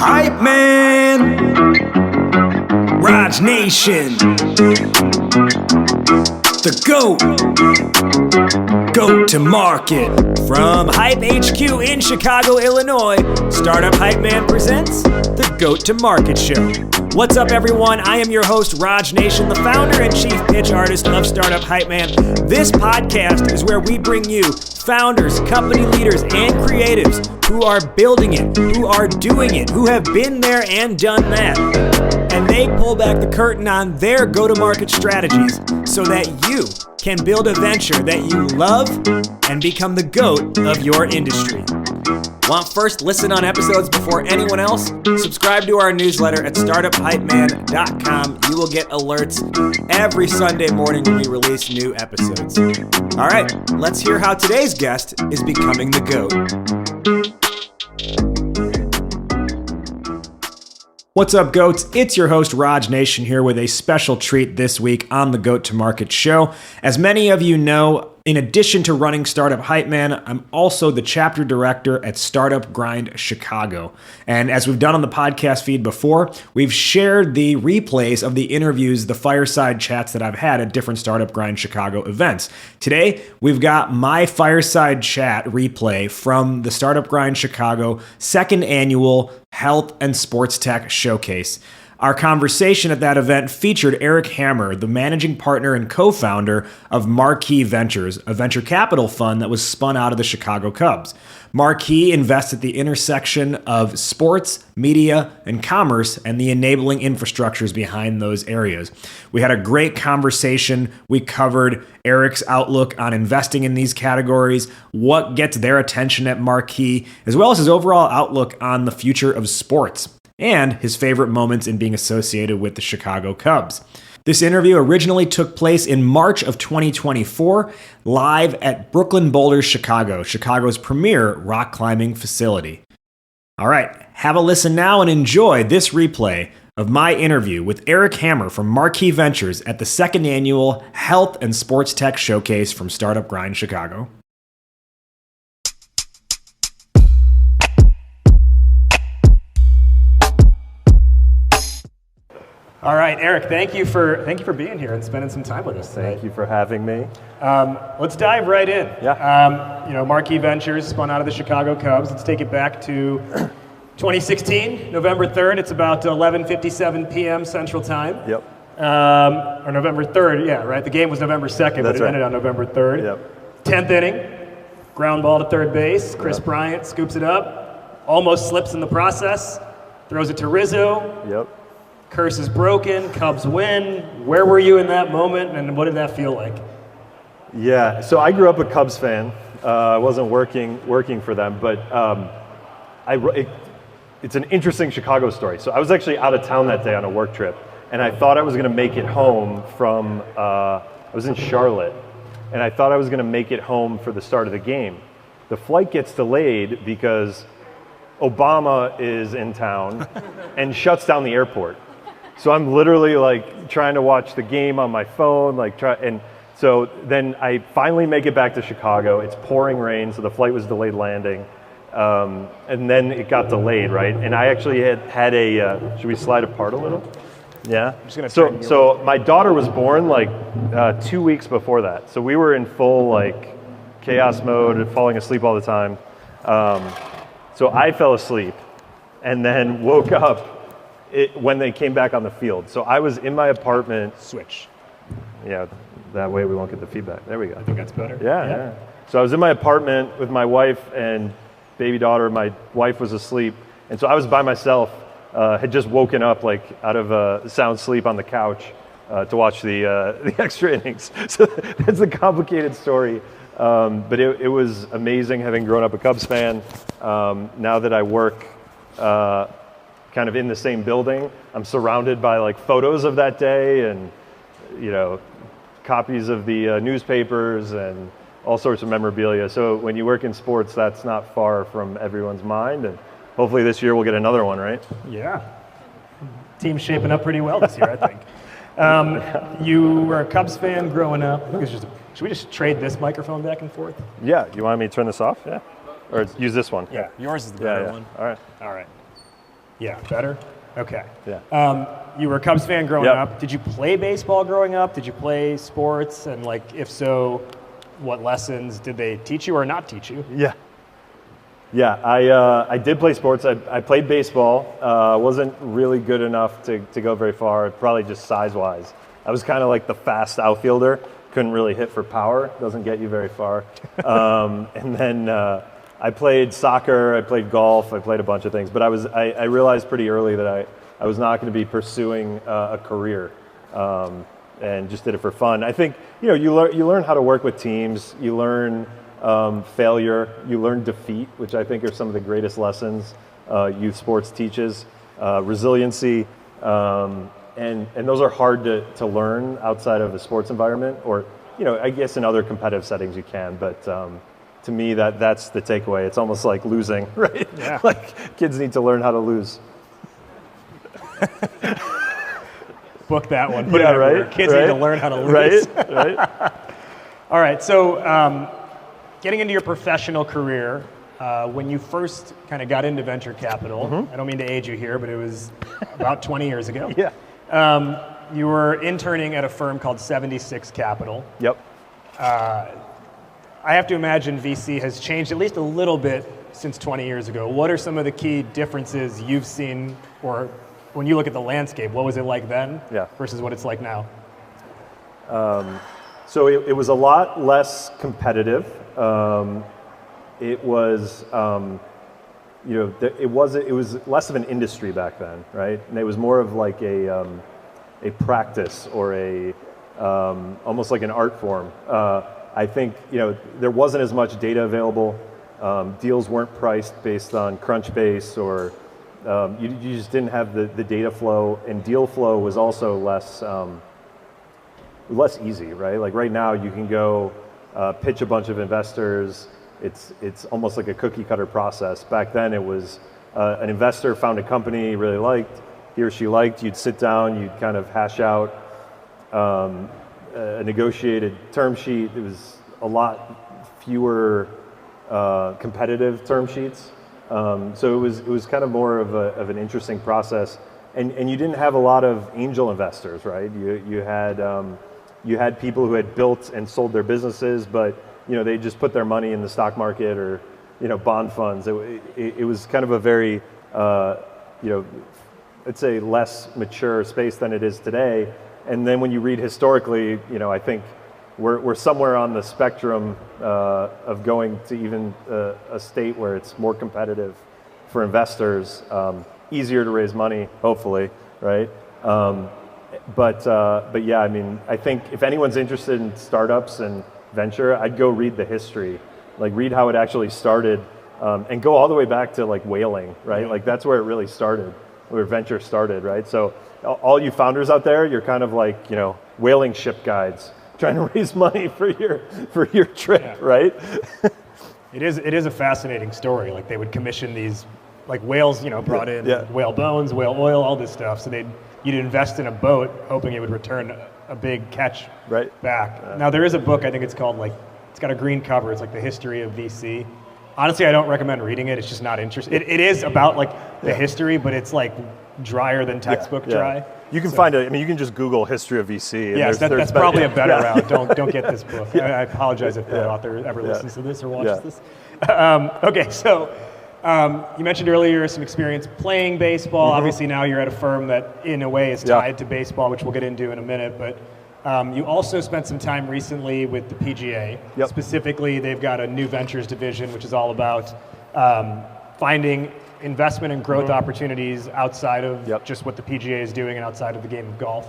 Hype Man, Raj Nation, the GOAT to market. From Hype HQ in Chicago, Illinois, Startup Hype Man presents the GOAT to Market Show. What's up, everyone? I am your host, Raj Nation, the founder and chief pitch artist of Startup Hype Man. This podcast is where we bring you founders, company leaders, and creatives who are building it, who are doing it, who have been there and done that. And they pull back the curtain on their go-to-market strategies so that you can build a venture that you love and become the GOAT of your industry. Want first listen on episodes before anyone else? Subscribe to our newsletter at startuphypeman.com. You will get alerts every Sunday morning when we release new episodes. All right, let's hear how today's guest is becoming the GOAT. What's up, GOATs? It's your host, Raj Nation, here with a special treat this week on the GOAT to Market show. As many of you know, in addition to running Startup Hype Man, I'm also the chapter director at Startup Grind Chicago. And as we've done on the podcast feed before, we've shared the replays of the interviews, the fireside chats that I've had at different Startup Grind Chicago events. Today, we've got my fireside chat replay from the Startup Grind Chicago second annual Health and Sportstech Showcase. Our conversation at that event featured Erik, the managing partner and co-founder of Marquee Ventures, a venture capital fund that was spun out of the Chicago Cubs. Marquee invests at the intersection of sports, media, and commerce, and the enabling infrastructures behind those areas. We had a great conversation. We covered Erik's outlook on investing in these categories, what gets their attention at Marquee, as well as his overall outlook on the future of sports, and his favorite moments in being associated with the Chicago Cubs. This interview originally took place in March of 2024, live at Brooklyn Boulders, Chicago, Chicago's premier rock climbing facility. All right, have a listen now and enjoy this replay of my interview with Erik from Marquee Ventures at the second annual Health and Sportstech Showcase from Startup Grind Chicago. All right, Erik, thank you for being here and spending some time with us today. Thank you for having me. Let's dive right in. Yeah. Marquee Ventures spun out of the Chicago Cubs. Let's take it back to 2016, November 3rd. It's about 11:57 p.m. Central Time. Yep. Or November 3rd, yeah, right? The game was November 2nd, but it ended on November 3rd. Yep. 10th inning, ground ball to third base. Chris Bryant scoops it up, almost slips in the process, throws it to Rizzo. Yep. Curse is broken, Cubs win. Where were you in that moment, and what did that feel like? Yeah, so I grew up a Cubs fan. I wasn't working for them, but it's an interesting Chicago story. So I was actually out of town that day on a work trip, and I thought I was going to make it home from, I was in Charlotte, and I thought I was going to make it home for the start of the game. The flight gets delayed because Obama is in town and shuts down the airport. So I'm literally like trying to watch the game on my phone, and so then I finally make it back to Chicago. It's pouring rain, so the flight was delayed landing, and then it got delayed, right? And I actually had a. Should we slide apart a little? Yeah. I'm just gonna so my daughter was born 2 weeks before that, so we were in full chaos mode, falling asleep all the time. So I fell asleep, and then woke up when they came back on the field. So I was in my apartment. Switch. Yeah, that way we won't get the feedback. There we go. I think that's better. Yeah. So I was in my apartment with my wife and baby daughter. My wife was asleep, and so I was by myself. Had just woken up out of a sound sleep on the couch to watch the extra innings. So that's a complicated story. But it was amazing having grown up a Cubs fan. Now that I work kind of in the same building, I'm surrounded by photos of that day and copies of the newspapers and all sorts of memorabilia. So when you work in sports, that's not far from everyone's mind, and hopefully this year we'll get another one, right? Yeah. Team's shaping up pretty well this year, I think. You were a Cubs fan growing up. Should we just trade this microphone back and forth? Yeah. You want me to turn this off? Yeah. Or use this one? Yeah. Yours is the better one. All right. All right. Yeah, better? Okay. Yeah. You were a Cubs fan growing Yep. up. Did you play baseball growing up? Did you play sports? And like, if so, what lessons did they teach you or not teach you? Yeah. Yeah, I did play sports. I played baseball. Wasn't really good enough to go very far, probably just size-wise. I was kind of like the fast outfielder. Couldn't really hit for power. Doesn't get you very far. And then I played soccer. I played golf. I played a bunch of things. But I realized pretty early that I was not going to be pursuing a career, and just did it for fun. I think you learn how to work with teams. You learn failure. You learn defeat, which I think are some of the greatest lessons youth sports teaches. Resiliency, and those are hard to learn outside of a sports environment, or I guess in other competitive settings you can. But to me, that's the takeaway. It's almost like losing, right? Yeah. Like kids need to learn how to lose. Book that one. Put Yeah, it everywhere. right, Kids right, need to learn how to lose. Right. All right, so getting into your professional career, when you first kind of got into venture capital, I don't mean to age you here, but it was about 20 years ago. Yeah. You were interning at a firm called 76 Capital. Yep. I have to imagine VC has changed at least a little bit since 20 years ago. What are some of the key differences you've seen, or when you look at the landscape, what was it like then versus what it's like now? So it was a lot less competitive. It was, it was less of an industry back then, right? And it was more of like a practice or almost like an art form. I think there wasn't as much data available. Deals weren't priced based on Crunchbase, or you just didn't have the data flow, and deal flow was also less easy, right? Like right now, you can go pitch a bunch of investors. It's almost like a cookie cutter process. Back then, it was an investor found a company he really liked, he or she liked. You'd sit down, you'd kind of hash out a negotiated term sheet. It was a lot fewer competitive term sheets. So it was kind of more of an interesting process, and you didn't have a lot of angel investors, right? You had people who had built and sold their businesses, but they just put their money in the stock market or bond funds. It was kind of a very I'd say less mature space than it is today. And then when you read historically, I think we're somewhere on the spectrum of going to even a state where it's more competitive for investors, easier to raise money, hopefully, right? But yeah, I mean, I think if anyone's interested in startups and venture, I'd go read the history, like read how it actually started, and go all the way back to like whaling, right? Like that's where it really started, where venture started, right? So all you founders out there, you're kind of like whaling ship guides, trying to raise money for your trip, right? It is a fascinating story. Like they would commission these, like whales, brought in whale bones, whale oil, all this stuff. So you'd invest in a boat, hoping it would return a big catch back. Now there is a book, I think it's called it's got a green cover. It's like the history of VC. Honestly, I don't recommend reading it. It's just not interesting. It is about the history, but it's like drier than textbook dry. You can find it. I mean, you can just Google history of VC. And yes, that's probably a better route. Don't get this book. I apologize if the author ever listens to this or watches this. Okay, so you mentioned earlier some experience playing baseball. Obviously, now you're at a firm that, in a way, is tied to baseball, which we'll get into in a minute. But you also spent some time recently with the PGA. Specifically, they've got a new ventures division, which is all about finding investment and growth opportunities outside of just what the PGA is doing and outside of the game of golf.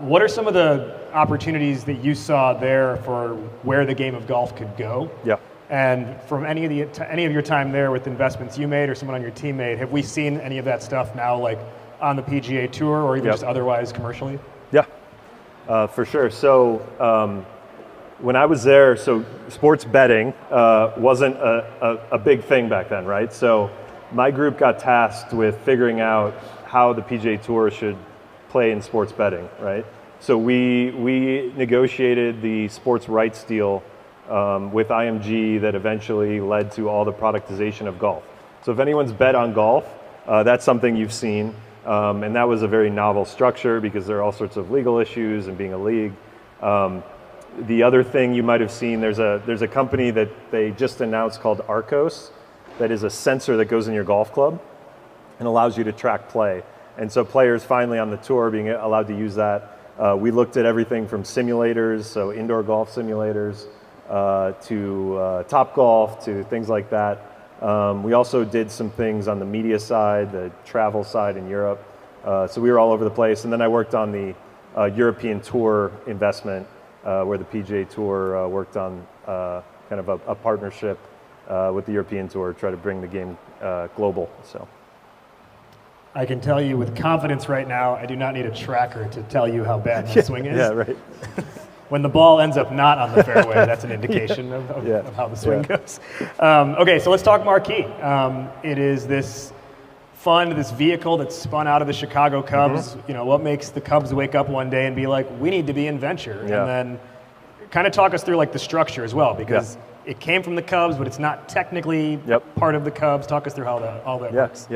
What are some of the opportunities that you saw there for where the game of golf could go? And from any of your time there with investments you made or someone on your team made, have we seen any of that stuff now, like on the PGA Tour or even just otherwise commercially? For sure. So when I was there, so sports betting wasn't a big thing back then, right? So my group got tasked with figuring out how the PGA Tour should play in sports betting, right? So we negotiated the sports rights deal with IMG that eventually led to all the productization of golf. So if anyone's bet on golf, That's something you've seen. And that was a very novel structure because there are all sorts of legal issues and being a league. The other thing you might have seen, there's a company that they just announced called Arcos that is a sensor that goes in your golf club and allows you to track play. And so players finally on the tour being allowed to use that. We looked at everything from simulators, so indoor golf simulators, to Top Golf, to things like that. We also did some things on the media side, the travel side in Europe. So we were all over the place. And then I worked on the European Tour investment, where the PGA Tour worked on kind of a partnership with the European Tour, try to bring the game global. So I can tell you with confidence right now, I do not need a tracker to tell you how bad my swing is. Yeah, right. When the ball ends up not on the fairway, that's an indication of how the swing goes. Okay, so let's talk Marquee. It is this fund, this vehicle that's spun out of the Chicago Cubs. You know, what makes the Cubs wake up one day and be like, we need to be in venture? And then kind of talk us through like the structure as well, because it came from the Cubs, but it's not technically part of the Cubs. Talk us through how all that works.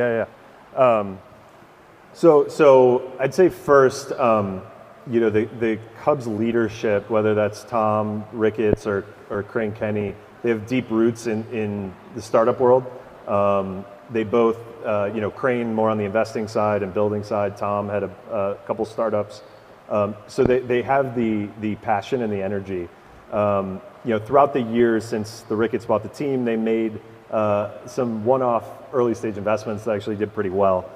So I'd say first, you know, the Cubs leadership, whether that's Tom Ricketts or Crane Kenny, they have deep roots in the startup world. They both, you know, Crane more on the investing side and building side. Tom had a couple startups. So they have the passion and the energy. You know, throughout the years since the Ricketts bought the team, they made some one-off early stage investments that actually did pretty well.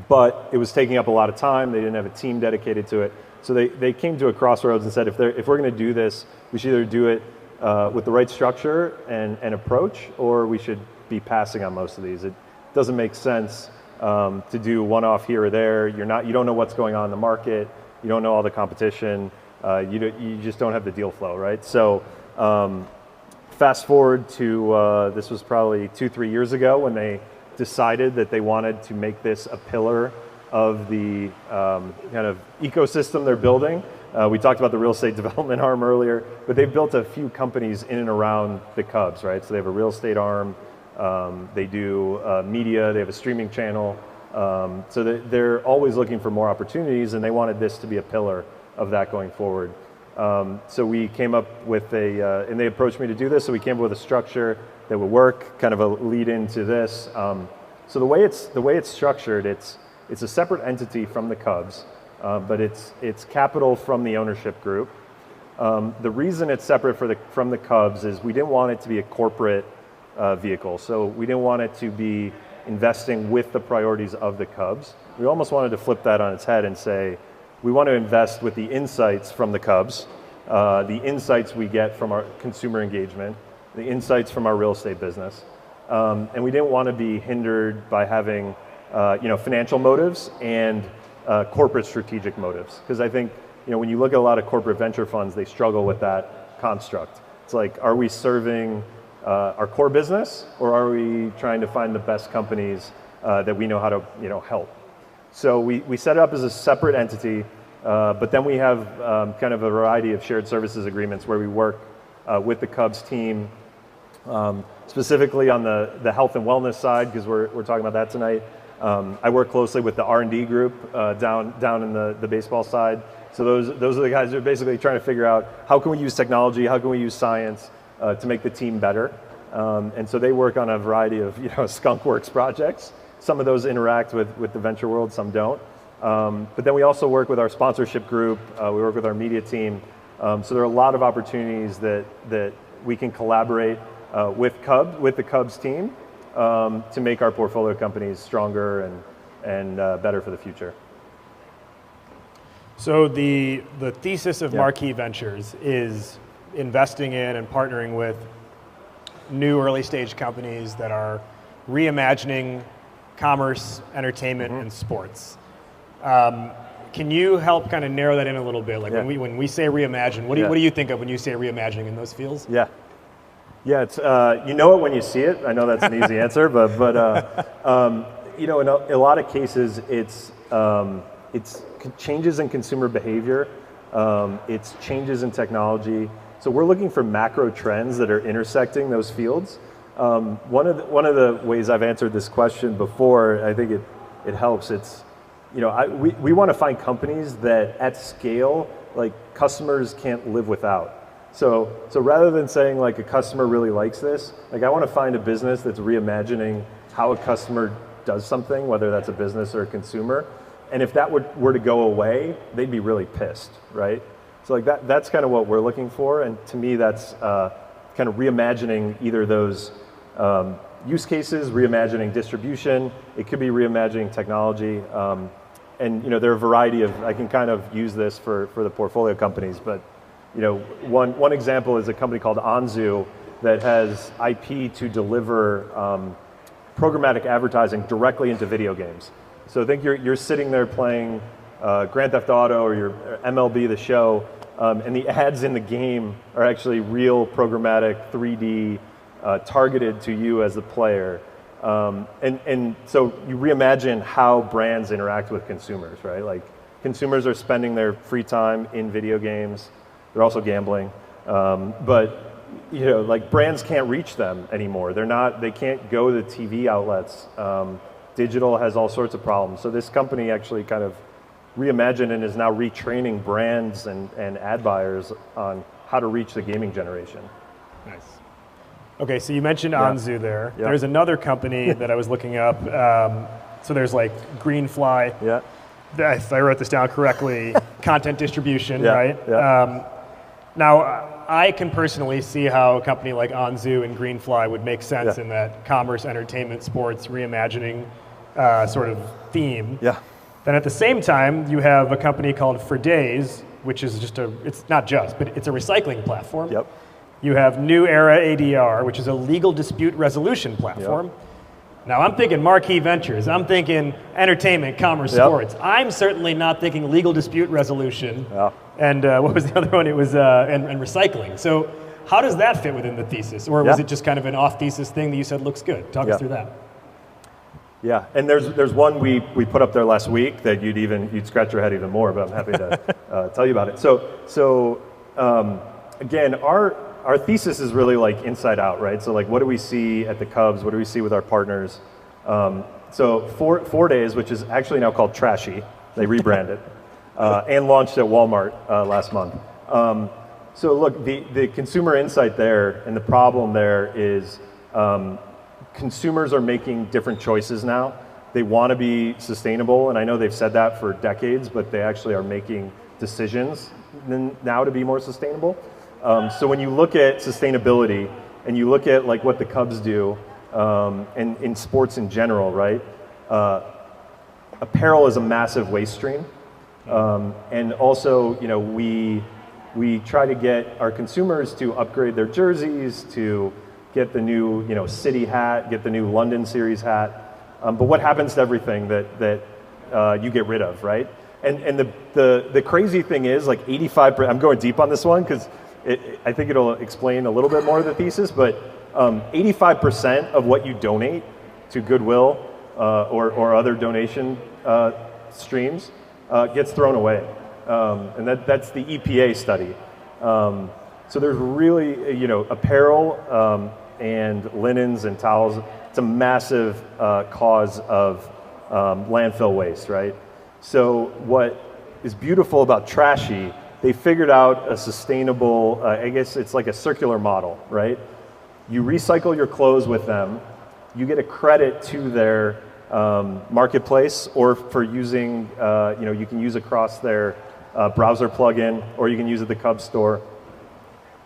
But it was taking up a lot of time. They didn't have a team dedicated to it. So they came to a crossroads and said, if we're going to do this, we should either do it with the right structure and approach, or we should be passing on most of these. It doesn't make sense to do one-off here or there. You don't know what's going on in the market. You don't know all the competition. You just don't have the deal flow, right? So fast forward to this was probably 2-3 years ago when they decided that they wanted to make this a pillar of the kind of ecosystem they're building. We talked about the real estate development arm earlier, but they've built a few companies in and around the Cubs, right? So they have a real estate arm, they do media, they have a streaming channel. So they're always looking for more opportunities, and they wanted this to be a pillar of that going forward. So we came up with and they approached me to do this, so we came up with a structure that would work, kind of a lead into this. So the way it's structured, it's a separate entity from the Cubs, but it's capital from the ownership group. The reason it's separate from the Cubs is we didn't want it to be a corporate vehicle. So we didn't want it to be investing with the priorities of the Cubs. We almost wanted to flip that on its head and say, we want to invest with the insights from the Cubs, the insights we get from our consumer engagement, the insights from our real estate business. And we didn't want to be hindered by having financial motives and corporate strategic motives. Because I think, you know, when you look at a lot of corporate venture funds, they struggle with that construct. It's like, are we serving our core business, or are we trying to find the best companies that we know how to, you know, help? So we set it up as a separate entity, but then we have kind of a variety of shared services agreements where we work with the Cubs team, specifically on the health and wellness side, because we're talking about that tonight. I work closely with the R&D group down in the baseball side. So those are the guys who are basically trying to figure out how can we use technology, how can we use science to make the team better. And so they work on a variety of, you know, skunk works projects. Some of those interact with the venture world, some don't. But then we also work with our sponsorship group. We work with our media team. So there are a lot of opportunities that we can collaborate with the Cubs team to make our portfolio companies stronger and better for the future. So the thesis of Marquee Ventures is investing in and partnering with new early stage companies that are reimagining commerce, entertainment, and sports. Can you help kind of narrow that in a little bit? Like when we say reimagine, what do you think of when you say reimagining in those fields? Yeah, it's you know it when you see it. I know that's an easy answer, but you know, in a lot of cases, it's changes in consumer behavior, it's changes in technology. So we're looking for macro trends that are intersecting those fields. One of the ways I've answered this question before, I think it helps. It's, we want to find companies that at scale, like customers can't live without. So rather than saying like a customer really likes this, like I want to find a business that's reimagining how a customer does something, whether that's a business or a consumer. And if that were to go away, they'd be really pissed, right? So like that's kind of what we're looking for. And to me, that's kind of reimagining either those use cases, reimagining distribution. It could be reimagining technology. And there are a variety of, I can kind of use this for the portfolio companies, but one example is a company called Anzu that has IP to deliver programmatic advertising directly into video games. So think you're sitting there playing Grand Theft Auto or your MLB The Show, and the ads in the game are actually real programmatic 3D targeted to you as the player. And so you reimagine how brands interact with consumers, right? Like consumers are spending their free time in video games. They're also gambling, but like brands can't reach them anymore. They can't go to TV outlets. Digital has all sorts of problems. So this company actually kind of reimagined and is now retraining brands and ad buyers on how to reach the gaming generation. Nice. Okay, so you mentioned Anzu there. Yeah. There's another company that I was looking up. So there's like Greenfly. Yeah. If I wrote this down correctly, content distribution, right? Yeah. Now, I can personally see how a company like Anzu and Greenfly would make sense in that commerce, entertainment, sports, reimagining sort of theme. Yeah. Then at the same time, you have a company called For Days, which is it's not just, but it's a recycling platform. Yep. You have New Era ADR, which is a legal dispute resolution platform. Yep. Now I'm thinking Marquee Ventures. I'm thinking entertainment, commerce, sports. I'm certainly not thinking legal dispute resolution. Yeah. And what was the other one? It was and recycling. So how does that fit within the thesis? Or was it just kind of an off-thesis thing that you said looks good? Talk us through that. Yeah, and there's one we put up there last week that you'd scratch your head even more, but I'm happy to tell you about it. So again, our thesis is really like inside out, right? So like what do we see at the Cubs? What do we see with our partners? So 4 Days, which is actually now called Trashy, they rebranded and launched at Walmart last month. So look, the consumer insight there and the problem there is consumers are making different choices now. They want to be sustainable, and I know they've said that for decades, but they actually are making decisions now to be more sustainable. So when you look at sustainability and you look at like what the Cubs do and in sports in general, right? Apparel is a massive waste stream, and also we try to get our consumers to upgrade their jerseys, to get the new City hat, get the new London Series hat. But what happens to everything that you get rid of, right? And the crazy thing is like 85%. I'm going deep on this one because I think it'll explain a little bit more of the thesis. But 85% of what you donate to Goodwill or other donation streams gets thrown away, and that's the EPA study. So there's really apparel and linens and towels. It's a massive cause of landfill waste, right? So what is beautiful about Trashy, they figured out a sustainable, I guess it's like a circular model, right? You recycle your clothes with them, you get a credit to their marketplace, or for using, you can use across their browser plugin, or you can use at the Cubs store.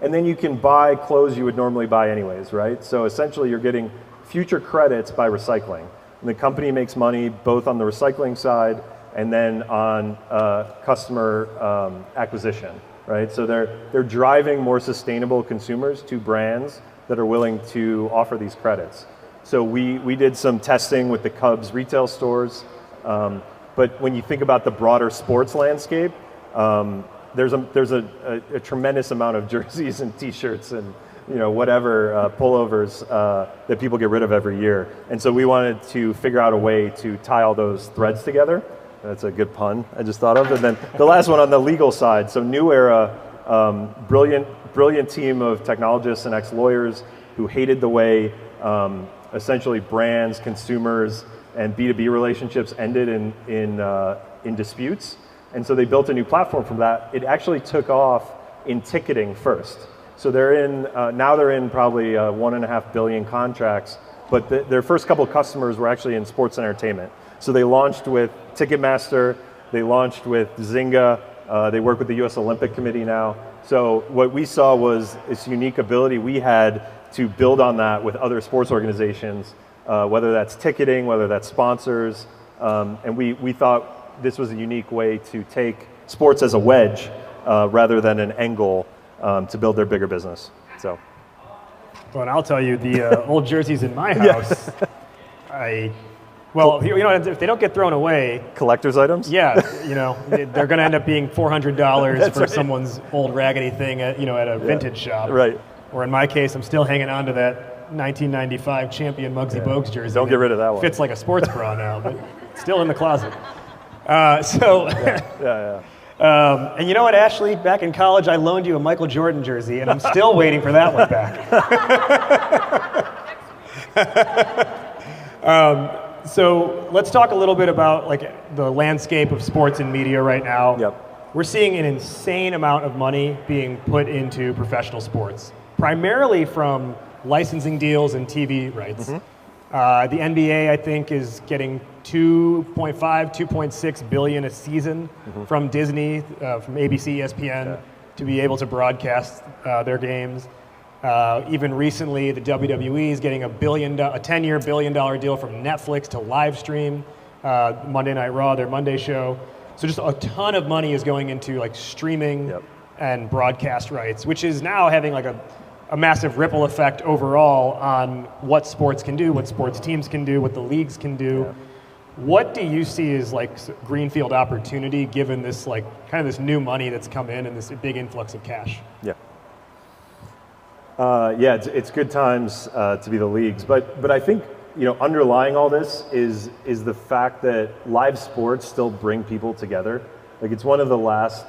And then you can buy clothes you would normally buy anyways, right? So essentially you're getting future credits by recycling. And the company makes money both on the recycling side and then on customer acquisition, right? So they're driving more sustainable consumers to brands that are willing to offer these credits. So we did some testing with the Cubs retail stores, but when you think about the broader sports landscape, there's a tremendous amount of jerseys and T-shirts and whatever pullovers that people get rid of every year. And so we wanted to figure out a way to tie all those threads together. That's a good pun I just thought of. And then the last one on the legal side. So New Era, brilliant team of technologists and ex-lawyers who hated the way Essentially, brands, consumers, and B2B relationships ended in disputes. And so they built a new platform from that. It actually took off in ticketing first. So now they're in probably 1.5 billion contracts, but their first couple of customers were actually in sports and entertainment. So they launched with Ticketmaster, they launched with Zynga, they work with the US Olympic Committee now. So what we saw was this unique ability we had to build on that with other sports organizations, whether that's ticketing, whether that's sponsors, and we thought this was a unique way to take sports as a wedge rather than an end goal to build their bigger business. So, well, and I'll tell you, the old jerseys in my house, if they don't get thrown away, collector's items. Yeah, they're going to end up being $400 for someone's old raggedy thing at a vintage shop. Right. Or in my case, I'm still hanging on to that 1995 champion Muggsy Bogues jersey. Don't get rid of that one. Fits like a sports bra now, but still in the closet. And you know what, Ashley? Back in college, I loaned you a Michael Jordan jersey, and I'm still waiting for that one back. So let's talk a little bit about the landscape of sports and media right now. Yep. We're seeing an insane amount of money being put into professional sports, primarily from licensing deals and TV rights. The NBA, I think, is getting 2.6 billion a season from Disney, from ABC, ESPN, to be able to broadcast their games. Even recently, the WWE is getting a 10-year $1 billion deal from Netflix to live stream Monday Night Raw, their Monday show. So just a ton of money is going into streaming and broadcast rights, which is now having a massive ripple effect overall on what sports can do, what sports teams can do, what the leagues can do. Yeah. What do you see as greenfield opportunity given this kind of this new money that's come in and this big influx of cash? Yeah. It's good times to be the leagues, but I think underlying all this is the fact that live sports still bring people together. It's one of the last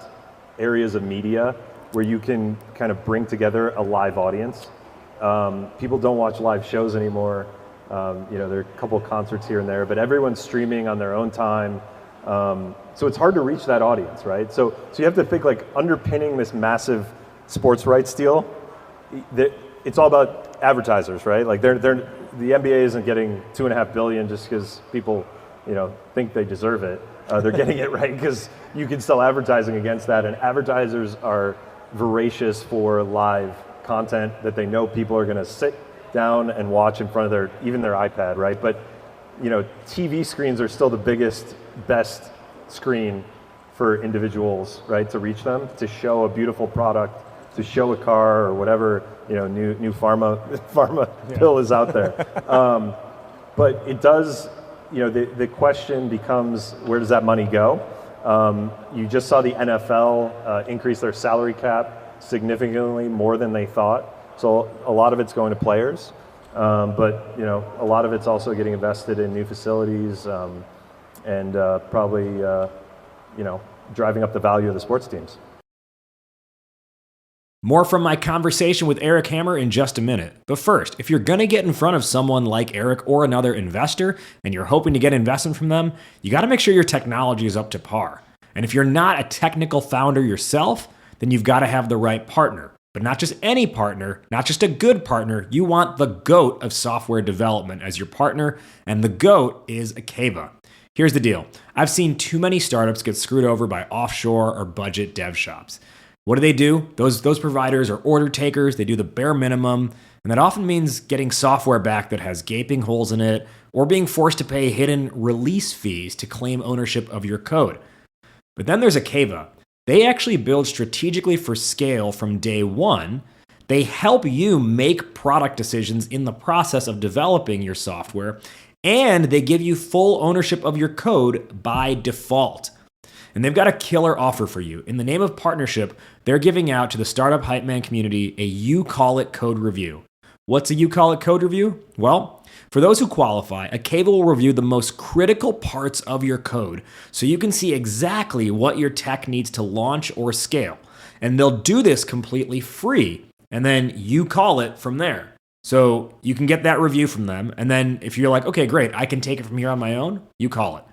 areas of media where you can kind of bring together a live audience. People don't watch live shows anymore. There are a couple of concerts here and there, but everyone's streaming on their own time. So it's hard to reach that audience, right? So you have to think underpinning this massive sports rights deal, it's all about advertisers, right? The NBA isn't getting $2.5 billion just because people, think they deserve it. They're getting it right because you can sell advertising against that, and advertisers are voracious for live content that they know people are going to sit down and watch in front of their iPad, right? But TV screens are still the best screen for individuals, right? To reach them, to show a beautiful product, to show a car or whatever new pharma pill is out there. But it does. The question becomes, where does that money go? You just saw the NFL increase their salary cap significantly more than they thought. So a lot of it's going to players, but a lot of it's also getting invested in new facilities and probably driving up the value of the sports teams. More from my conversation with Erik Hammer in just a minute. But first, if you're going to get in front of someone like Erik or another investor, and you're hoping to get investment from them, you got to make sure your technology is up to par. And if you're not a technical founder yourself, then you've got to have the right partner. But not just any partner, not just a good partner, you want the GOAT of software development as your partner, and the GOAT is Akava. Here's the deal. I've seen too many startups get screwed over by offshore or budget dev shops. What do? Those providers are order takers, they do the bare minimum, and that often means getting software back that has gaping holes in it, or being forced to pay hidden release fees to claim ownership of your code. But then there's Akava. They actually build strategically for scale from day one. They help you make product decisions in the process of developing your software, and they give you full ownership of your code by default. And they've got a killer offer for you. In the name of partnership, they're giving out to the Startup Hype Man community a You Call It code review. What's a You Call It code review? Well, for those who qualify, Akava will review the most critical parts of your code so you can see exactly what your tech needs to launch or scale. And they'll do this completely free, and then you call it from there. So you can get that review from them. And then if you're like, okay, great, I can take it from here on my own, you call it.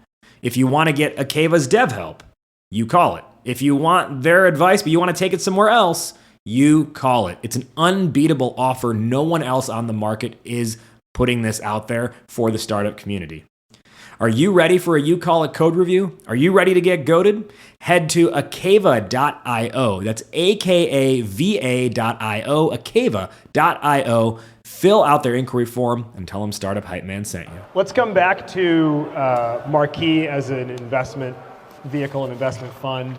If you want to get Akava's dev help, you call it. If you want their advice, but you want to take it somewhere else, you call it. It's an unbeatable offer. No one else on the market is putting this out there for the startup community. Are you ready for a You Call It code review? Are you ready to get goated? Head to akava.io. That's akava.io, akava.io. Fill out their inquiry form and tell them Startup Hype Man sent you. Let's come back to Marquee as an investment vehicle, an investment fund.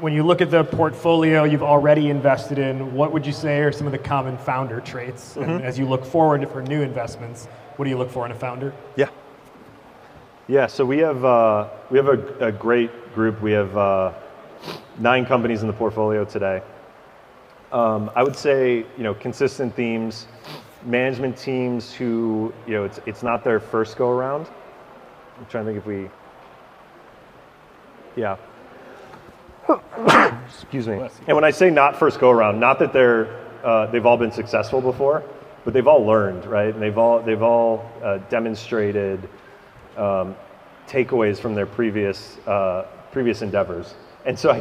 When you look at the portfolio you've already invested in, what would you say are some of the common founder traits? And as you look forward for new investments, what do you look for in a founder? Yeah, so we have a great group. We have 9 companies in the portfolio today. I would say, consistent themes, management teams who, it's not their first go around. I'm trying to think excuse me. And when I say not first go around, not that they've all been successful before, but they've all learned, right? And they've all demonstrated takeaways from their previous endeavors. And so I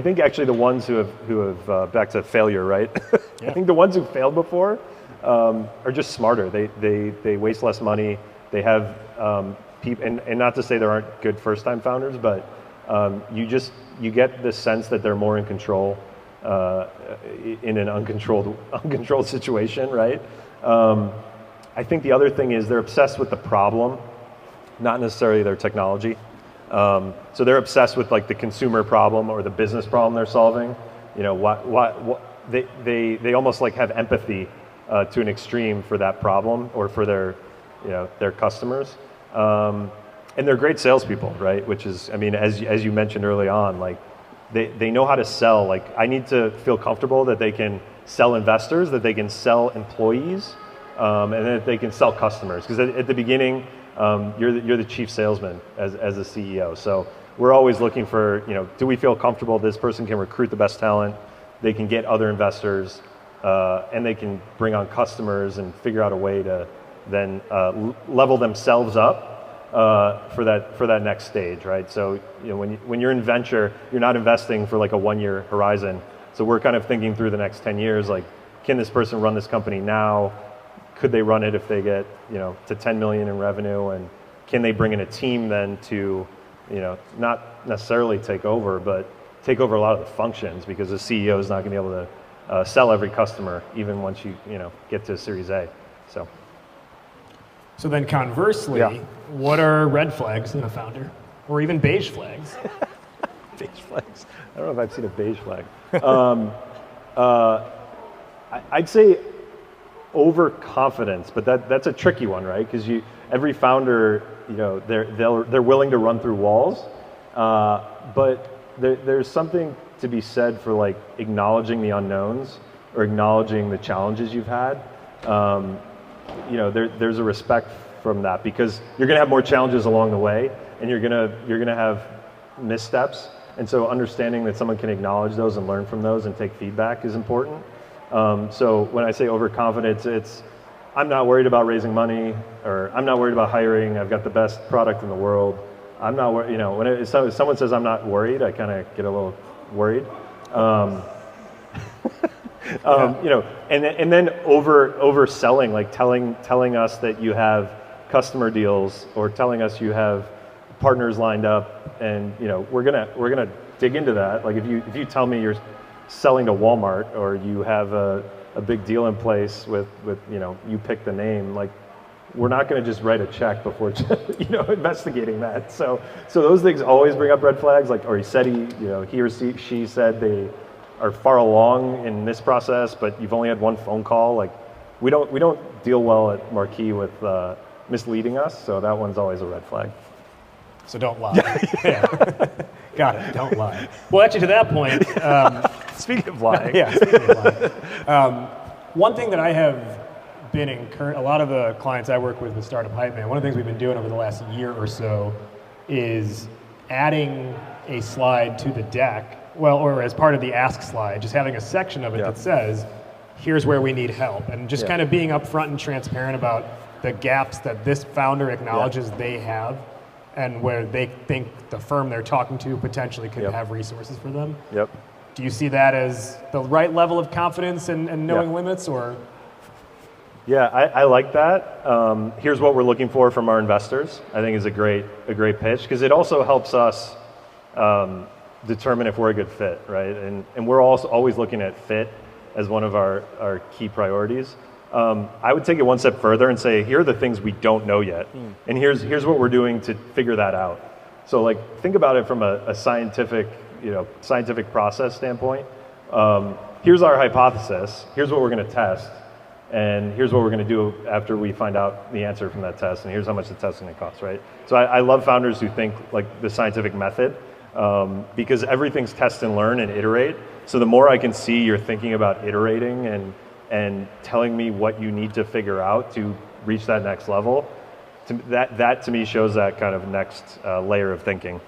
think actually the ones who have back to failure, right? Yeah. I think the ones who failed before are just smarter. They waste less money. They have people, and not to say there aren't good first-time founders, but you get the sense that they're more in control in an uncontrolled situation, right? I think the other thing is they're obsessed with the problem, not necessarily their technology. So they're obsessed with like the consumer problem or the business problem they're solving. They almost like have empathy to an extreme for that problem or for their customers. And they're great salespeople, right? Which is, as you mentioned early on, like they know how to sell. Like I need to feel comfortable that they can sell investors, that they can sell employees, and that they can sell customers. Because at the beginning, you're the chief salesman as a CEO. So we're always looking for, do we feel comfortable this person can recruit the best talent, they can get other investors, and they can bring on customers and figure out a way to then level themselves up for that next stage, right? So when you're in venture, you're not investing for like a 1-year horizon. So we're kind of thinking through the next 10 years, like, can this person run this company now? Could they run it if they get to 10 million in revenue? And can they bring in a team then to not necessarily take over, but take over a lot of the functions, because the CEO is not going to be able to sell every customer even once you get to Series A. So then conversely, what are red flags in a founder? Or even beige flags? Beige flags. I don't know if I've seen a beige flag. I'd say overconfidence, but that's a tricky one, right? Because every founder, they're willing to run through walls, but there's something to be said for like acknowledging the unknowns or acknowledging the challenges you've had. There's a respect from that, because you're going to have more challenges along the way, and you're going to have missteps. And so understanding that someone can acknowledge those and learn from those and take feedback is important. So when I say overconfidence, it's I'm not worried about raising money, or I'm not worried about hiring. I've got the best product in the world. I'm not worried. When someone says I'm not worried, I kind of get a little worried. And then overselling, like telling us that you have customer deals, or telling us you have partners lined up, and we're gonna dig into that. Like if you tell me you're selling to Walmart, or you have a big deal in place with you pick the name, like we're not going to just write a check before investigating that. So those things always bring up red flags. Like, or he or she said they are far along in this process, but you've only had one phone call. Like we don't deal well at Marquee with misleading us, so that one's always a red flag. So don't lie. Got it. Don't lie. Well, actually, to that point, speaking of lying, speaking of lying, one thing that I have been a lot of the clients I work with Startup Hype Man, one of the things we've been doing over the last year or so is adding a slide to the deck. Well, or as part of the ask slide, just having a section of it that says, here's where we need help. And just kind of being upfront and transparent about the gaps that this founder acknowledges they have and where they think the firm they're talking to potentially could have resources for them. Yep. Do you see that as the right level of confidence and knowing limits, or? Yeah, I like that. Here's what we're looking for from our investors. I think is a great pitch, because it also helps us determine if we're a good fit, right? And we're also always looking at fit as one of our key priorities. I would take it one step further and say, here are the things we don't know yet, and here's what we're doing to figure that out. So like, think about it from a scientific process standpoint. Here's our hypothesis. Here's what we're going to test. And here's what we're going to do after we find out the answer from that test, and here's how much the test is going to cost, right? So I love founders who think like the scientific method, because everything's test and learn and iterate. So the more I can see you're thinking about iterating and telling me what you need to figure out to reach that next level, that to me shows that kind of next layer of thinking.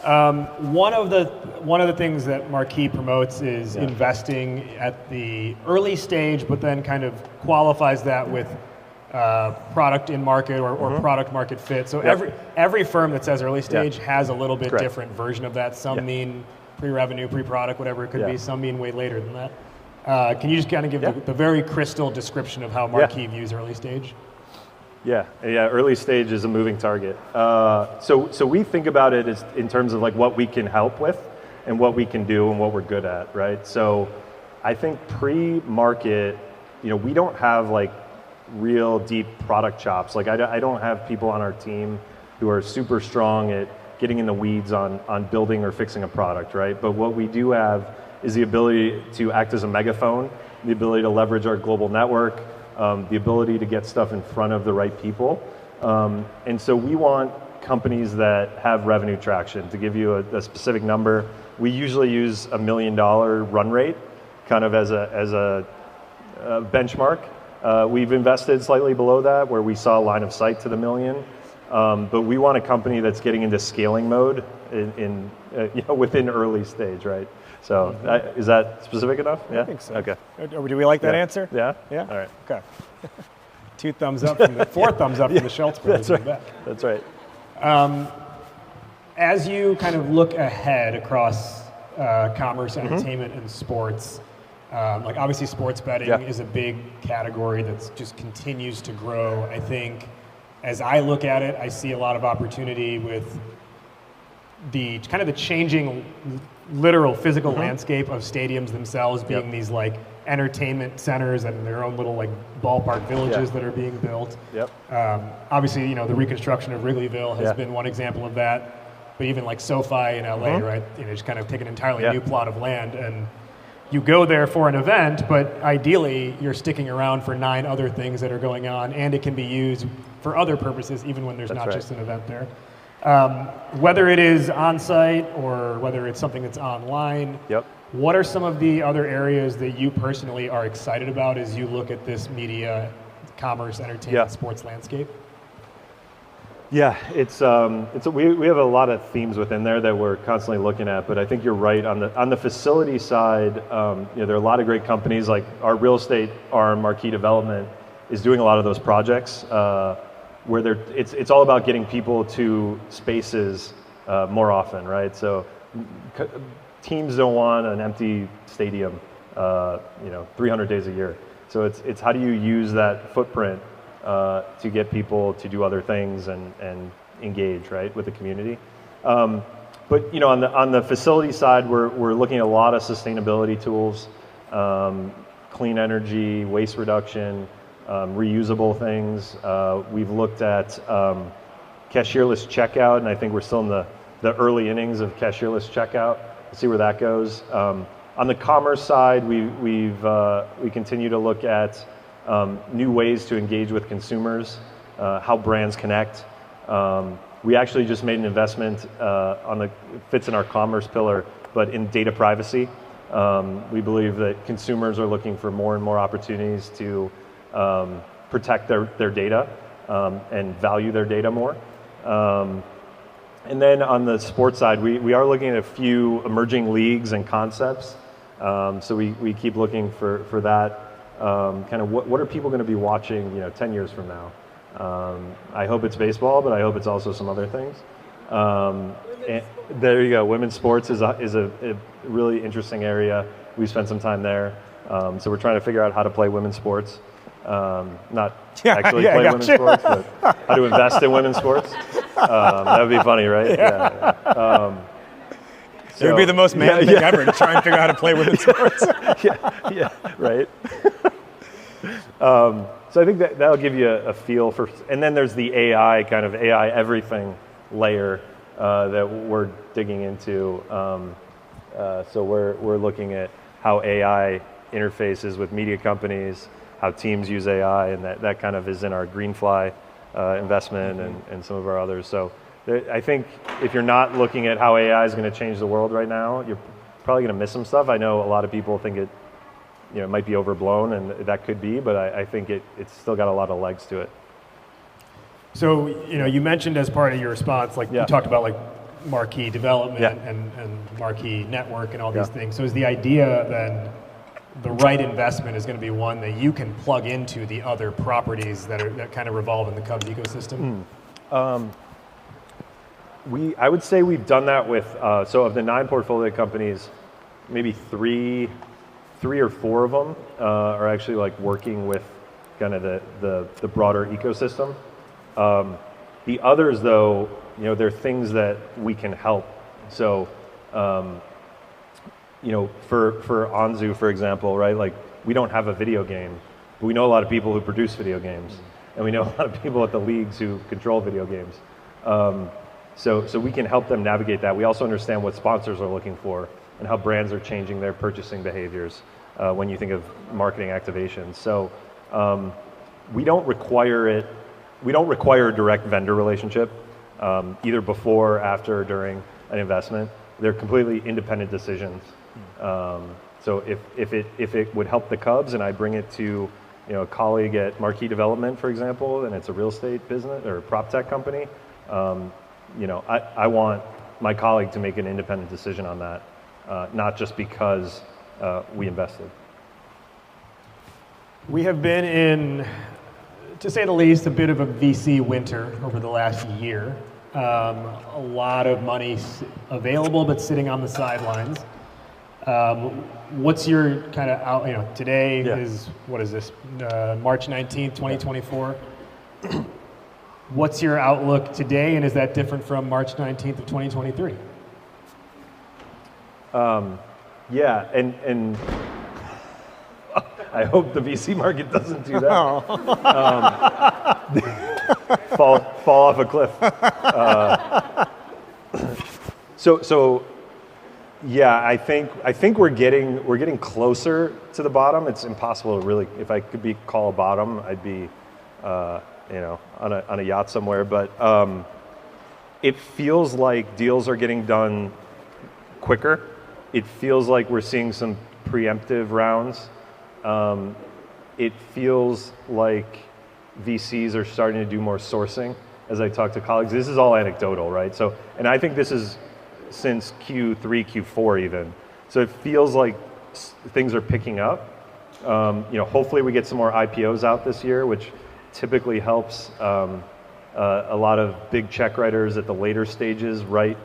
One of the things that Marquee promotes is investing at the early stage, but then kind of qualifies that with product in market or product market fit. So every firm that says early stage has a little bit different version of that. Some mean pre-revenue, pre-product, whatever it could be. Some mean way later than that. Can you just kind of give the very crystal description of how Marquee views early stage? Yeah. Early stage is a moving target. So we think about it as in terms of like what we can help with and what we can do and what we're good at, right? So I think pre-market, we don't have like real deep product chops. Like I don't have people on our team who are super strong at getting in the weeds on building or fixing a product, right? But what we do have is the ability to act as a megaphone, the ability to leverage our global network, the ability to get stuff in front of the right people. And so we want companies that have revenue traction. To give you a specific number, we usually use $1 million run rate kind of as a benchmark. We've invested slightly below that where we saw a line of sight to the million. But we want a company that's getting into scaling mode within early stage, right? So is that specific enough? I think so. Okay. Do we like that answer? Yeah? Yeah? All right. Okay. 2 thumbs up from the 4 thumbs up from the Schultz brothers. That's right. That's right. As you kind of look ahead across commerce, entertainment, and sports, like obviously sports betting is a big category that just continues to grow. I think as I look at it, I see a lot of opportunity with the kind of the changing literal physical landscape of stadiums themselves being these like entertainment centers and their own little like ballpark villages that are being built. Obviously, the reconstruction of Wrigleyville has been one example of that, but even like SoFi in LA, right? Just kind of take an entirely new plot of land, and you go there for an event, but ideally you're sticking around for 9 other things that are going on, and it can be used for other purposes even when there's not just an event there. Whether it is on-site or whether it's something that's online, what are some of the other areas that you personally are excited about as you look at this media, commerce, entertainment, sports landscape? Yeah, we have a lot of themes within there that we're constantly looking at, but I think you're right on the facility side. There are a lot of great companies, like our real estate arm, Marquee Development, is doing a lot of those projects. Where it's all about getting people to spaces more often, right? So teams don't want an empty stadium, 300 days a year. So it's how do you use that footprint to get people to do other things and engage, right, with the community. But on the facility side, we're looking at a lot of sustainability tools, clean energy, waste reduction. Reusable things. We've looked at cashierless checkout, and I think we're still in the early innings of cashierless checkout. We'll see where that goes. On the commerce side, we continue to look at new ways to engage with consumers, how brands connect. We actually just made an investment fits in our commerce pillar, but in data privacy. We believe that consumers are looking for more and more opportunities to protect their data and value their data more. And then on the sports side, we are looking at a few emerging leagues and concepts So we keep looking for that. Kind of what are people going to be watching, 10 years from now? I hope it's baseball, but I hope it's also some other things. And there you go. Women's sports is a really interesting area. We spent some time there. So we're trying to figure out how to play women's sports. Not actually play women's sports, but how to invest in women's sports. That would be funny, right? Yeah. It would be the most man thing ever to try and figure out how to play women's sports. yeah, right. So I think that'll give you a feel for, and then there's the AI everything layer that we're digging into. So we're looking at how AI interfaces with media companies, how teams use AI, and that kind of is in our Greenfly investment and some of our others. So I think if you're not looking at how AI is going to change the world right now, you're probably going to miss some stuff. I know a lot of people think it might be overblown, and that could be, but I think it's still got a lot of legs to it. So, you mentioned as part of your response, you talked about Marquee development and Marquee network and all these things. So is the idea then the right investment is going to be one that you can plug into the other properties that kind of revolve in the Cubs ecosystem? I would say we've done that with, so of the 9 portfolio companies, maybe three or four of them are actually working with kind of the broader ecosystem. The others, though, they're things that we can help. So, for Anzu, for example, right? We don't have a video game, but we know a lot of people who produce video games, and we know a lot of people at the leagues who control video games. So we can help them navigate that. We also understand what sponsors are looking for and how brands are changing their purchasing behaviors when you think of marketing activations. So we don't require it. We don't require a direct vendor relationship, either before, after, or during an investment. They're completely independent decisions. So if it would help the Cubs and I bring it to a colleague at Marquee Development, for example, and it's a real estate business or a prop tech company, I want my colleague to make an independent decision on that, not just because we invested. We have been in, to say the least, a bit of a VC winter over the last year. A lot of money available, but sitting on the sidelines. What's your kind of out? Today is, what is this? March 19th, 2024. What's your outlook today, and is that different from March 19th of 2023? And I hope the VC market doesn't do that. Fall off a cliff. I think we're getting closer to the bottom. It's impossible to really, if I could call a bottom, I'd be on a yacht somewhere. But it feels like deals are getting done quicker. It feels like we're seeing some preemptive rounds. It feels like VCs are starting to do more sourcing as I talk to colleagues. This is all anecdotal, right? So, and I think this is since Q3, Q4 even. So it feels like things are picking up. Hopefully we get some more IPOs out this year, which typically helps a lot of big check writers at the later stages write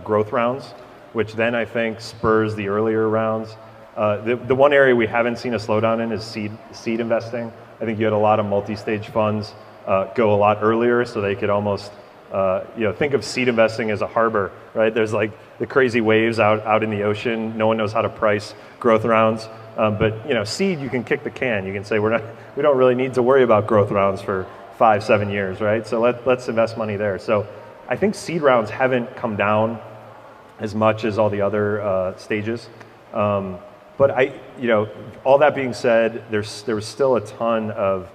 growth rounds, which then I think spurs the earlier rounds. The one area we haven't seen a slowdown in is seed investing. I think you had a lot of multi-stage funds go a lot earlier, so they could almost think of seed investing as a harbor, right? There's the crazy waves out in the ocean. No one knows how to price growth rounds, but seed, you can kick the can. You can say we don't really need to worry about growth rounds for 5-7 years, right? So let's invest money there. So I think seed rounds haven't come down as much as all the other stages. But all that being said, there was still a ton of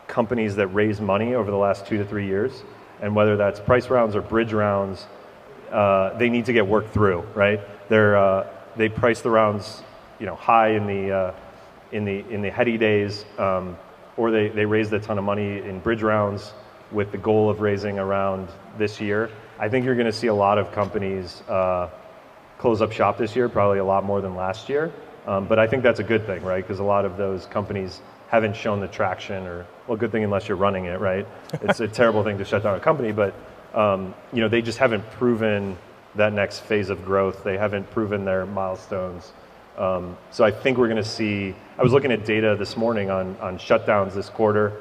companies that raised money over the last 2 to 3 years, and whether that's price rounds or bridge rounds, they need to get worked through, right? They price the rounds, high in the heady days, or they raised a ton of money in bridge rounds with the goal of raising around this year. I think you're going to see a lot of companies close up shop this year, probably a lot more than last year. But I think that's a good thing, right? Because a lot of those companies haven't shown the traction, or, well, good thing unless you're running it, right? It's a terrible thing to shut down a company, but they just haven't proven that next phase of growth. They haven't proven their milestones. So I think we're going to see, I was looking at data this morning on shutdowns this quarter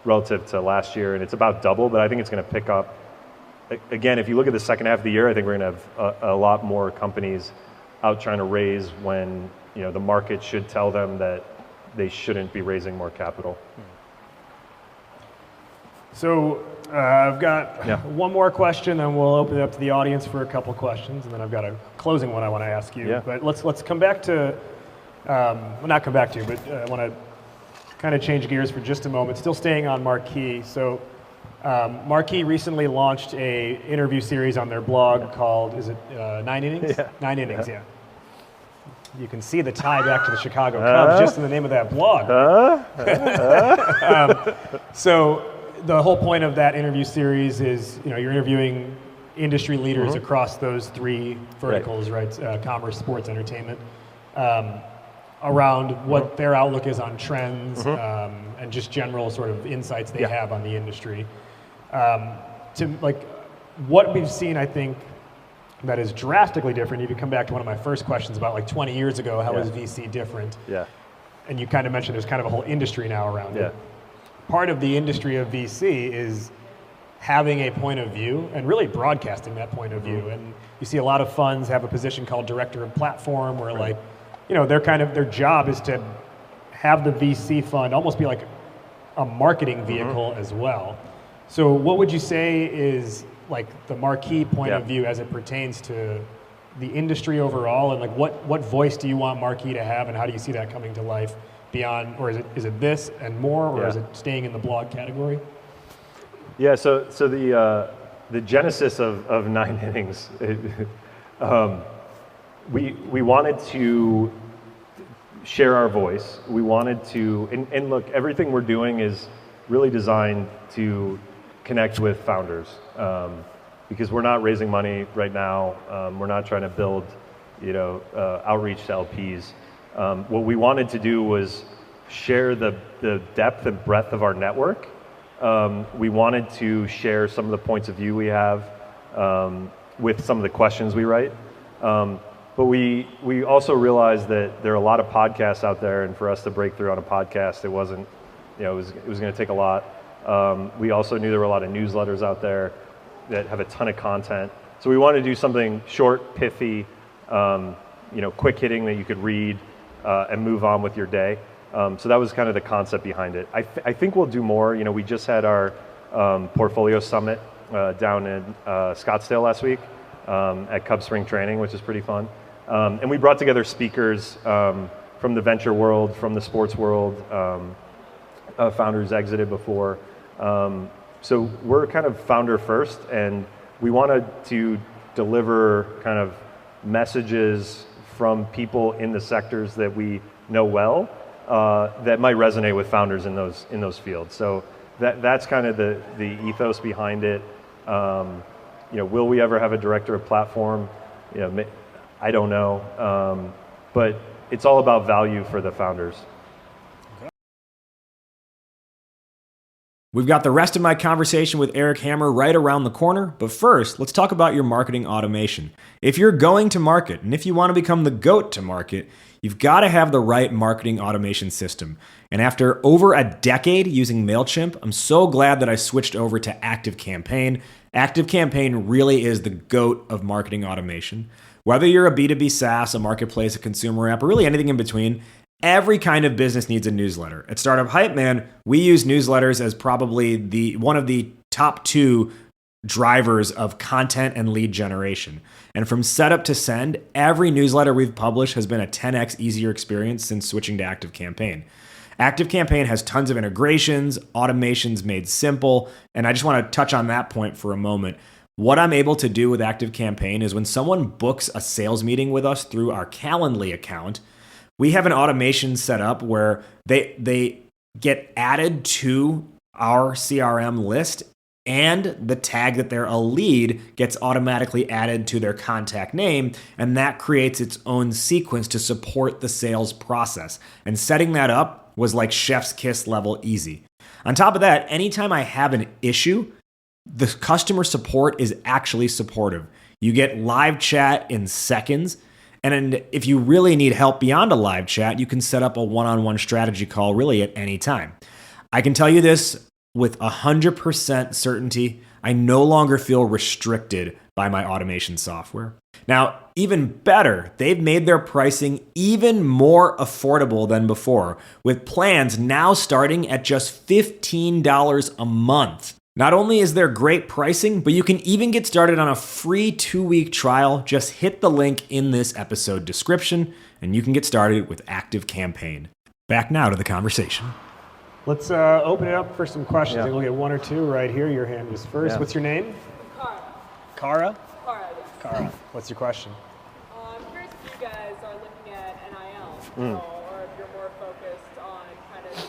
relative to last year, and it's about double, but I think it's going to pick up. Again, if you look at the second half of the year, I think we're going to have a lot more companies out trying to raise when the market should tell them that they shouldn't be raising more capital. So I've got one more question, and we'll open it up to the audience for a couple questions, and then I've got a closing one I want to ask you. Yeah. But let's come back to, not come back to, but I want to kind of change gears for just a moment, still staying on Marquee. So Marquee recently launched a interview series on their blog called, is it 9 Innings? Yeah. 9 Innings, yeah. You can see the tie back to the Chicago Cubs just in the name of that blog. So the whole point of that interview series is, you're interviewing industry leaders across those three verticals, right? Commerce, sports, entertainment, around what their outlook is on trends and just general sort of insights they have on the industry. What we've seen, I think, that is drastically different. You can come back to one of my first questions about 20 years ago, how is VC different? Yeah. And you kind of mentioned there's kind of a whole industry now around it. Part of the industry of VC is having a point of view and really broadcasting that point of view. And you see a lot of funds have a position called director of platform where their job is to have the VC fund almost be like a marketing vehicle as well. So what would you say is the Marquee point of view as it pertains to the industry overall, and what voice do you want Marquee to have, and how do you see that coming to life beyond, or is it this and more, or is it staying in the blog category? Yeah, so the genesis of 9 Innings, we wanted to share our voice. We wanted to, and look, everything we're doing is really designed to connect with founders, because we're not raising money right now. We're not trying to build, outreach to LPs. What we wanted to do was share the depth and breadth of our network. We wanted to share some of the points of view we have with some of the questions we write. But we also realized that there are a lot of podcasts out there, and for us to break through on a podcast, it wasn't, it was going to take a lot. We also knew there were a lot of newsletters out there that have a ton of content. So we wanted to do something short, pithy, quick hitting that you could read and move on with your day. So that was kind of the concept behind it. I think we'll do more. We just had our portfolio summit down in Scottsdale last week at Cub Spring Training, which is pretty fun. And we brought together speakers from the venture world, from the sports world, founders exited before. So we're kind of founder first, and we wanted to deliver kind of messages from people in the sectors that we know well that might resonate with founders in those fields. So that's kind of the ethos behind it. Will we ever have a director of platform? I don't know, but it's all about value for the founders. We've got the rest of my conversation with Erik Hammer right around the corner, but first, let's talk about your marketing automation. If you're going to market, and if you want to become the GOAT to market, you've got to have the right marketing automation system. And after over a decade using MailChimp, I'm so glad that I switched over to ActiveCampaign. ActiveCampaign really is the GOAT of marketing automation. Whether you're a B2B SaaS, a marketplace, a consumer app, or really anything in between, every kind of business needs a newsletter. At Startup Hype Man, we use newsletters as probably one of the top 2 drivers of content and lead generation. And from setup to send, every newsletter we've published has been a 10x easier experience since switching to ActiveCampaign. ActiveCampaign has tons of integrations, automations made simple, and I just want to touch on that point for a moment. What I'm able to do with ActiveCampaign is when someone books a sales meeting with us through our Calendly account, we have an automation set up where they get added to our CRM list and the tag that they're a lead gets automatically added to their contact name, and that creates its own sequence to support the sales process. And setting that up was like chef's kiss level easy. On top of that, anytime I have an issue, the customer support is actually supportive. You get live chat in seconds. And if you really need help beyond a live chat, you can set up a one-on-one strategy call really at any time. I can tell you this with 100% certainty. I no longer feel restricted by my automation software. Now, even better, they've made their pricing even more affordable than before, with plans now starting at just $15 a month. Not only is there great pricing, but you can even get started on a free 2-week trial. Just hit the link in this episode description, and you can get started with ActiveCampaign. Back now to the conversation. Let's open it up for some questions. Yeah. We'll get one or two right here. Your hand was first. Yeah. What's your name? Kara. Kara? Kara, yes. Kara. What's your question? I'm curious if you guys are looking at NIL, or if you're more focused on kind of the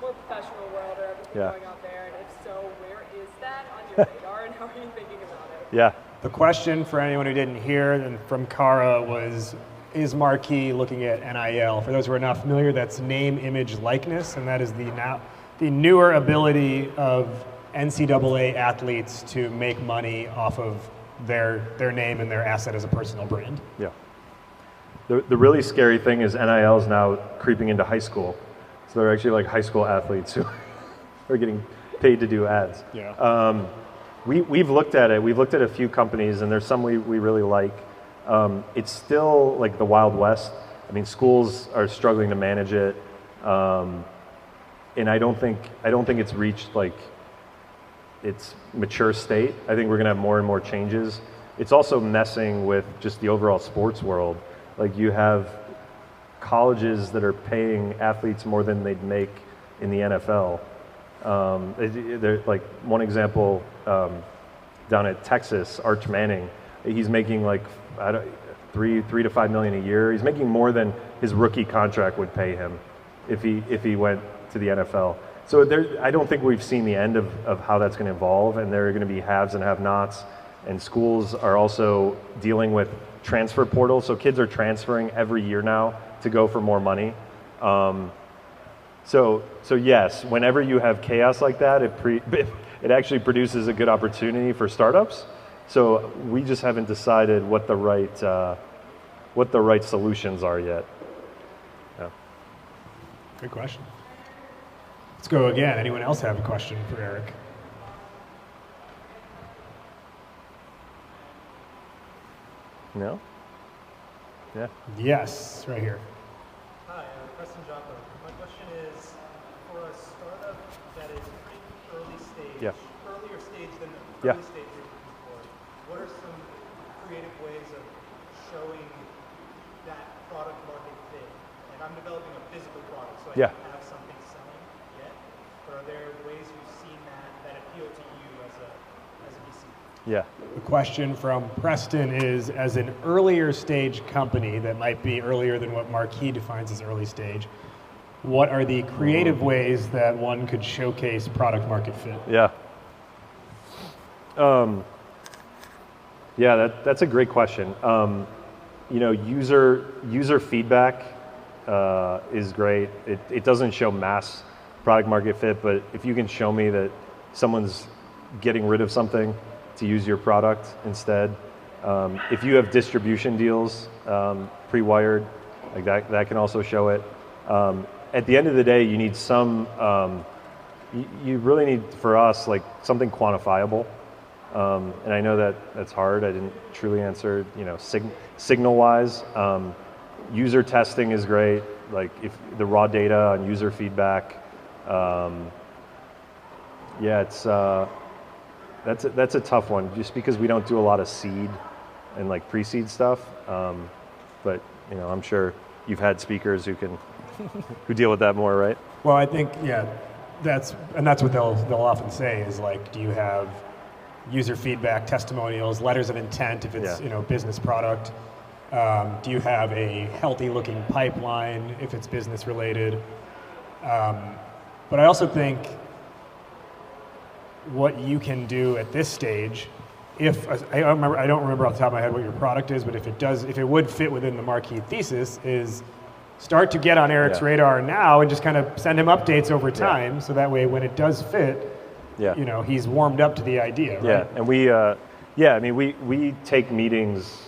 more professional world or everything going on there, and if so, where is that on your radar, and how are you thinking about it? Yeah. The question for anyone who didn't hear and from Kara was, is Marquee looking at NIL? For those who are not familiar, that's name, image, likeness, and that is the newer ability of NCAA athletes to make money off of their name and their asset as a personal brand. Yeah. The really scary thing is NIL is now creeping into high school. So they're actually like high school athletes who are getting paid to do ads. Yeah. We've looked at it. We've looked at a few companies, and there's some we really like. It's still like the Wild West. I mean, schools are struggling to manage it, and I don't think it's reached like its mature state. I think we're gonna have more and more changes. It's also messing with just the overall sports world. Like you have colleges that are paying athletes more than they'd make in the NFL. They're like one example down at Texas, Arch Manning. He's making like $3 to $5 million a year. He's making more than his rookie contract would pay him if he went to the NFL. So I don't think we've seen the end of how that's going to evolve, and there are going to be haves and have-nots. And schools are also dealing with transfer portals. So kids are transferring every year now to go for more money. So yes, whenever you have chaos like that, it actually produces a good opportunity for startups. So we just haven't decided what the right solutions are yet. Yeah. Good question. Let's go again. Anyone else have a question for Erik? No? Yeah. Yes, right here. Hi, Preston Joppa. My question is, for a startup that is pretty early stage, earlier stage than the early stage you're looking for, what are some creative ways of showing that product market fit? Like I'm developing a physical product, so I don't have something selling yet, but are there ways you've seen that appeal to you as a VC? Yeah. The question from Preston is, as an earlier stage company that might be earlier than what Marquee defines as early stage, what are the creative ways that one could showcase product market fit? Yeah. That's a great question. User feedback is great. It doesn't show mass product market fit, but if you can show me that someone's getting rid of something to use your product instead, if you have distribution deals pre-wired, like that can also show it. At the end of the day, you need some. You really need, for us, like something quantifiable. And I know that's hard. I didn't truly answer, signal-wise. User testing is great. Like if the raw data on user feedback. That's a tough one, just because we don't do a lot of seed and like pre-seed stuff. But I'm sure you've had speakers who deal with that more, right? Well, I think that's what they'll often say is like, do you have user feedback, testimonials, letters of intent if it's business product? Do you have a healthy looking pipeline if it's business related? But I also think what you can do at this stage. If I don't remember off the top of my head what your product is, but if it would fit within the Marquee thesis, is start to get on Erik's radar now and just kind of send him updates over time, so that way when it does fit, he's warmed up to the idea. Right? Yeah, and we take meetings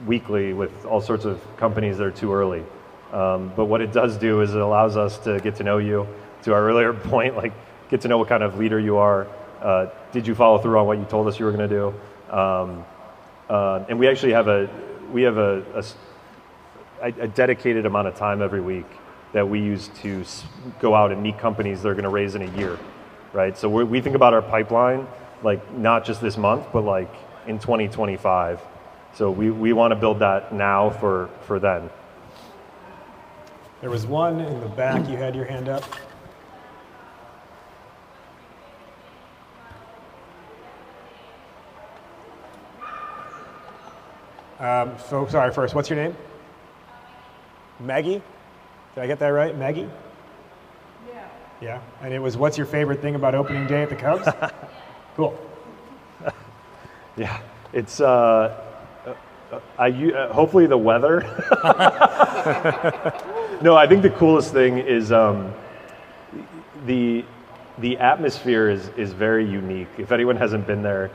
weekly with all sorts of companies that are too early. But what it does do is it allows us to get to know you. To our earlier point, like get to know what kind of leader you are. Did you follow through on what you told us you were going to do? And we actually have a dedicated amount of time every week that we use to go out and meet companies that are going to raise in a year, right? So we think about our pipeline like not just this month, but like in 2025. So we want to build that now for then. There was one in the back. You had your hand up. So sorry, first, what's your name? Maggie? Did I get that right? Maggie? Yeah. Yeah. And it was, what's your favorite thing about opening day at the Cubs? Cool. Yeah. It's hopefully the weather. No, I think the coolest thing is the atmosphere is very unique. If anyone hasn't been there,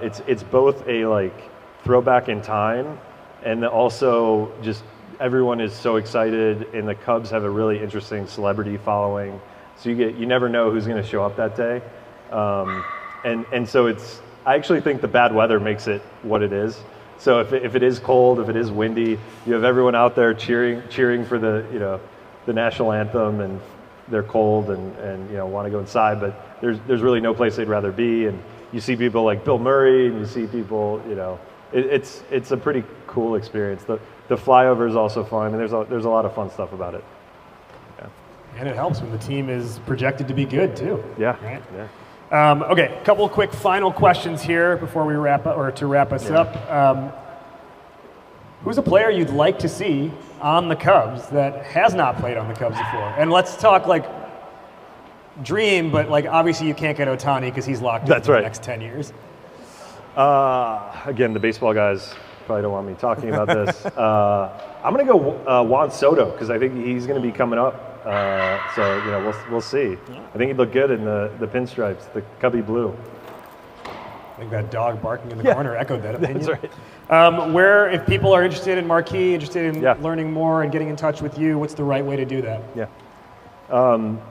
it's both a like throwback in time, and also just everyone is so excited, and the Cubs have a really interesting celebrity following. So you never know who's going to show up that day, and so I actually think the bad weather makes it what it is. So if it is cold, if it is windy, you have everyone out there cheering for the national anthem, and they're cold and want to go inside, but there's really no place they'd rather be. And you see people like Bill Murray, and you see people, it's a pretty cool experience. The flyover is also fun, and there's a lot of fun stuff about it. Yeah. And it helps when the team is projected to be good too. Yeah. Right? Yeah. Okay, a couple of quick final questions here before we wrap up, or to wrap us up. Who's a player you'd like to see on the Cubs that has not played on the Cubs before? And let's talk like dream, but like obviously you can't get Ohtani because he's locked in for the next 10 years. Again, the baseball guys probably don't want me talking about this. I'm going to go Juan Soto because I think he's going to be coming up. So we'll see. I think he'd look good in the pinstripes, the Cubby blue. I think that dog barking in the corner echoed that opinion. That's right. Where, if people are interested in Marquee, interested in learning more and getting in touch with you, what's the right way to do that? Yeah.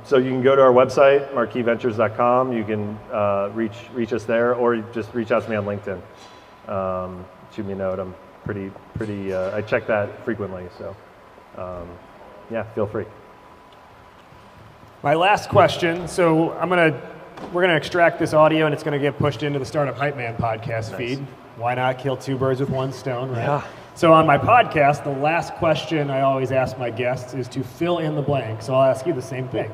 So you can go to our website, marqueeventures.com. You can reach us there, or just reach out to me on LinkedIn. Shoot me a note. I'm pretty. I check that frequently. So, feel free. My last question. So we're gonna extract this audio, and it's gonna get pushed into the Startup Hype Man podcast feed. Why not kill two birds with one stone, right? Yeah. So on my podcast, the last question I always ask my guests is to fill in the blank. So I'll ask you the same thing.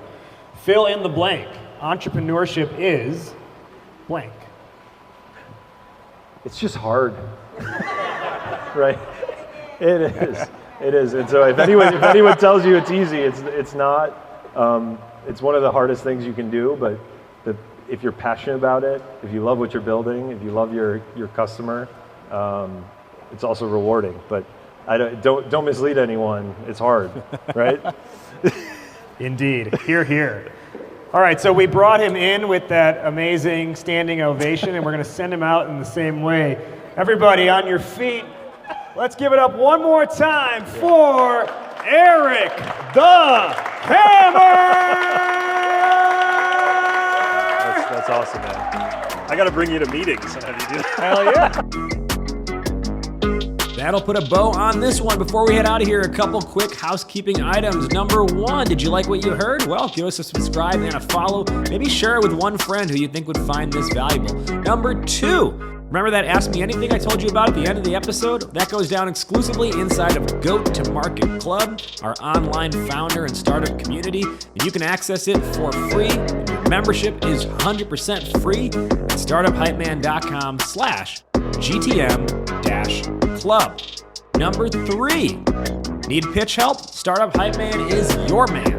Fill in the blank. Entrepreneurship is blank. It's just hard. Right? It is. And so if anyone tells you it's easy, it's not. It's one of the hardest things you can do, but if you're passionate about it, if you love what you're building, if you love your customer, it's also rewarding. But don't mislead anyone. It's hard, right? Indeed. Hear, hear. All right, so we brought him in with that amazing standing ovation, and we're going to send him out in the same way. Everybody on your feet, let's give it up one more time for Erik the Hammer! That's awesome, man. I got to bring you to meetings and have you do that. Hell yeah. That'll put a bow on this one. Before we head out of here, a couple quick housekeeping items. Number one, did you like what you heard? Well, give us a subscribe and a follow. Maybe share it with one friend who you think would find this valuable. Number two, remember that Ask Me Anything I told you about at the end of the episode? That goes down exclusively inside of Goat to Market Club, our online founder and startup community. And you can access it for free. Membership is 100% free at startuphypeman.com/GTM-club. Number three, need pitch help? Startup Hype Man is your man.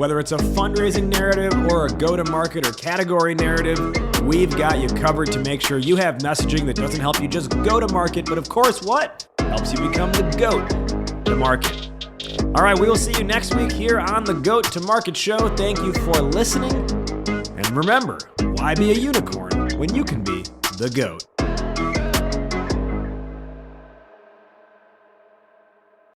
Whether it's a fundraising narrative or a go-to-market or category narrative, we've got you covered to make sure you have messaging that doesn't help you just go to market, but of course what? Helps you become the GOAT to market. All right, we will see you next week here on the GOAT to Market Show. Thank you for listening. And remember, why be a unicorn when you can be the GOAT?